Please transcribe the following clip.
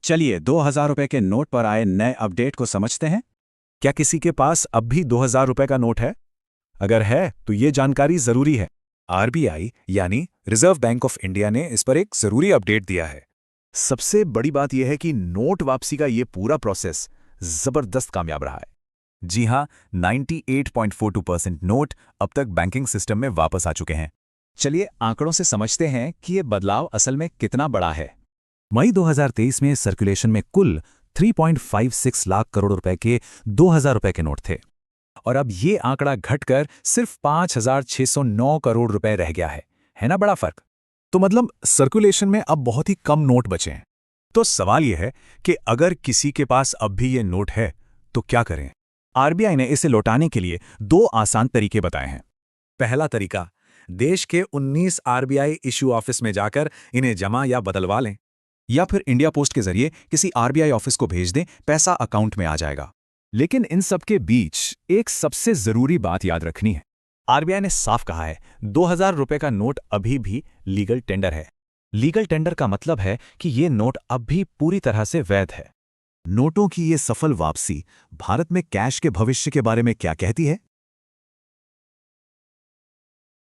चलिए 2000 रुपए के नोट पर आए नए अपडेट को समझते हैं। क्या किसी के पास अब भी 2000 रुपए का नोट है? अगर है तो ये जानकारी जरूरी है। आरबीआई यानी रिजर्व बैंक ऑफ इंडिया ने इस पर एक जरूरी अपडेट दिया है। सबसे बड़ी बात यह है कि नोट वापसी का ये पूरा प्रोसेस जबरदस्त कामयाब रहा है। जी हां, 98.42% नोट अब तक बैंकिंग सिस्टम में वापस आ चुके हैं। चलिए आंकड़ों से समझते हैं कि ये बदलाव असल में कितना बड़ा है। मई 2023 में सर्कुलेशन में कुल 3.56 लाख करोड़ रुपए के 2000 रुपए के नोट थे और अब ये आंकड़ा घटकर सिर्फ 5609 करोड़ रुपए रह गया है ना बड़ा फर्क? तो मतलब सर्कुलेशन में अब बहुत ही कम नोट बचे हैं। तो सवाल यह है कि अगर किसी के पास अब भी ये नोट है तो क्या करें? आरबीआई ने इसे लौटाने के लिए 2 आसान तरीके बताए हैं। पहला तरीका, देश के 19 आरबीआई इश्यू ऑफिस में जाकर इन्हें जमा या बदलवा लें, या फिर इंडिया पोस्ट के जरिए किसी आरबीआई ऑफिस को भेज दें, पैसा अकाउंट में आ जाएगा। लेकिन इन सब के बीच एक सबसे जरूरी बात याद रखनी है। आरबीआई ने साफ कहा है 2000 रुपए का नोट अभी भी लीगल टेंडर है। लीगल टेंडर का मतलब है कि ये नोट अब भी पूरी तरह से वैध है। नोटों की ये सफल वापसी भारत में कैश के भविष्य के बारे में क्या कहती है?